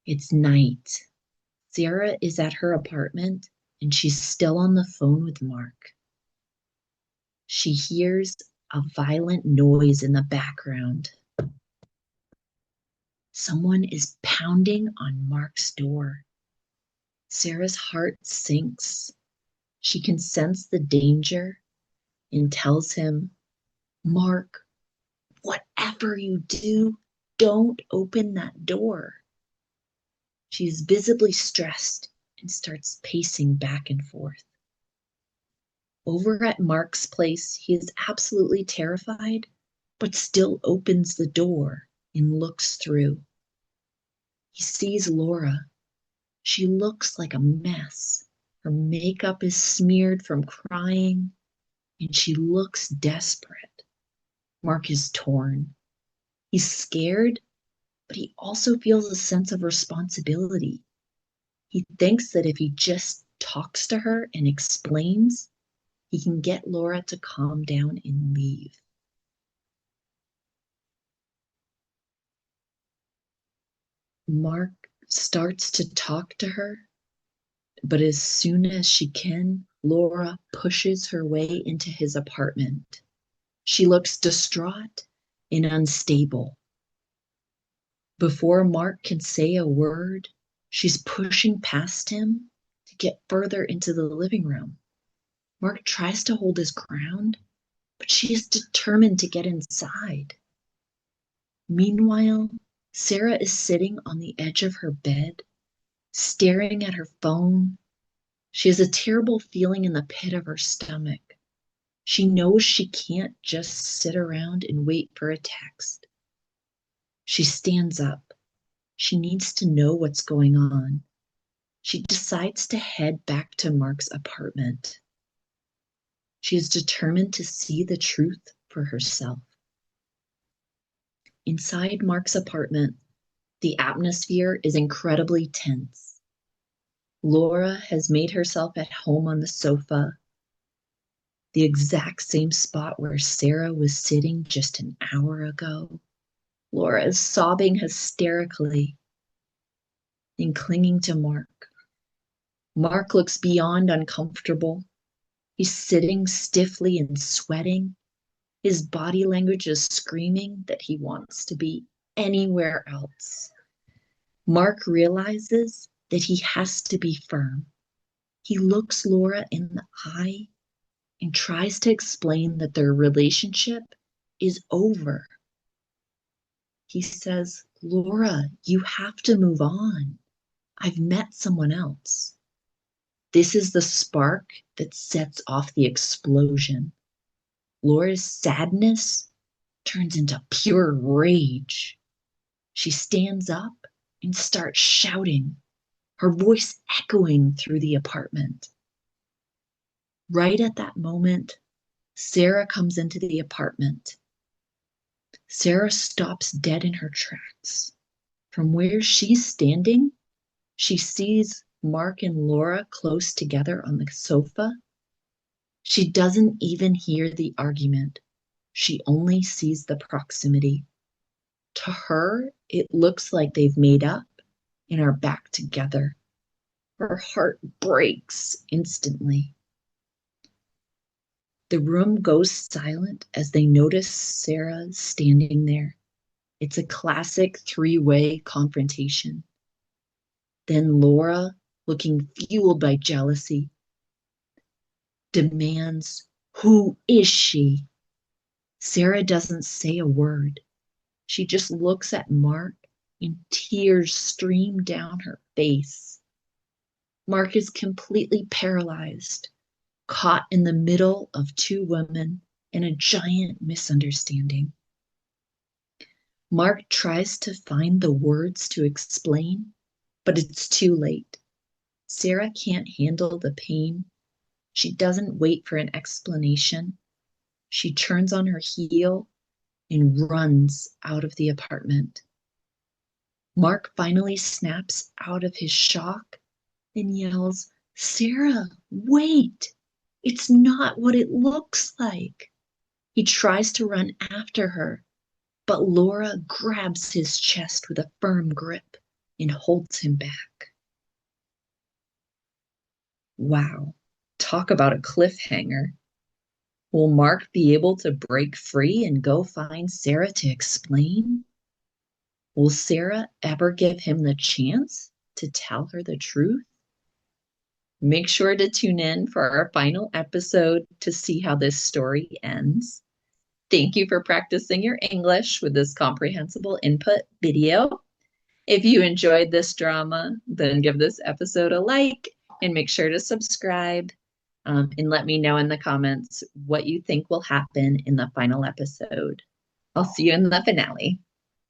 It's night. Sarah is at her apartment and she's still on the phone with Mark. She hears a violent noise in the background. Someone is pounding on Mark's door. Sarah's heart sinks. She can sense the danger and tells him, Mark, whatever you do, don't open that door. She is visibly stressed and starts pacing back and forth. Over at Mark's place, he is absolutely terrified, but still opens the door and looks through. He sees Laura. She looks like a mess. Her makeup is smeared from crying, and she looks desperate. Mark is torn. He's scared, but he also feels a sense of responsibility. He thinks that if he just talks to her and explains, he can get Laura to calm down and leave. Mark starts to talk to her, but as soon as she can, Laura pushes her way into his apartment. She looks distraught and unstable. Before Mark can say a word, she's pushing past him to get further into the living room. Mark tries to hold his ground, but she is determined to get inside. Meanwhile, Sarah is sitting on the edge of her bed, staring at her phone. She has a terrible feeling in the pit of her stomach. She knows she can't just sit around and wait for a text. She stands up. She needs to know what's going on. She decides to head back to Mark's apartment. She is determined to see the truth for herself. Inside Mark's apartment, the atmosphere is incredibly tense. Laura has made herself at home on the sofa, the exact same spot where Sarah was sitting just an hour ago. Laura is sobbing hysterically and clinging to Mark. Mark looks beyond uncomfortable. He's sitting stiffly and sweating. His body language is screaming that he wants to be anywhere else. Mark realizes that he has to be firm. He looks Laura in the eye and tries to explain that their relationship is over. He says, Laura, you have to move on. I've met someone else. This is the spark that sets off the explosion. Laura's sadness turns into pure rage. She stands up and starts shouting, her voice echoing through the apartment. Right at that moment, Sarah comes into the apartment. Sarah stops dead in her tracks. From where she's standing, she sees Mark and Laura close together on the sofa. She doesn't even hear the argument. She only sees the proximity. To her, it looks like they've made up and are back together. Her heart breaks instantly. The room goes silent as they notice Sarah standing there. It's a classic three-way confrontation. Then Laura, looking fueled by jealousy, demands, "Who is she?" Sarah doesn't say a word. She just looks at Mark and tears stream down her face. Mark is completely paralyzed, caught in the middle of two women in a giant misunderstanding. Mark tries to find the words to explain, but it's too late. Sarah can't handle the pain. She doesn't wait for an explanation. She turns on her heel and runs out of the apartment. Mark finally snaps out of his shock and yells, "Sarah, wait! It's not what it looks like." He tries to run after her, but Laura grabs his chest with a firm grip and holds him back. Wow, talk about a cliffhanger. Will Mark be able to break free and go find Sarah to explain? Will Sarah ever give him the chance to tell her the truth? Make sure to tune in for our final episode to see how this story ends. Thank you for practicing your English with this comprehensible input video. If you enjoyed this drama, then give this episode a like and make sure to subscribe, and let me know in the comments what you think will happen in the final episode. I'll see you in the finale.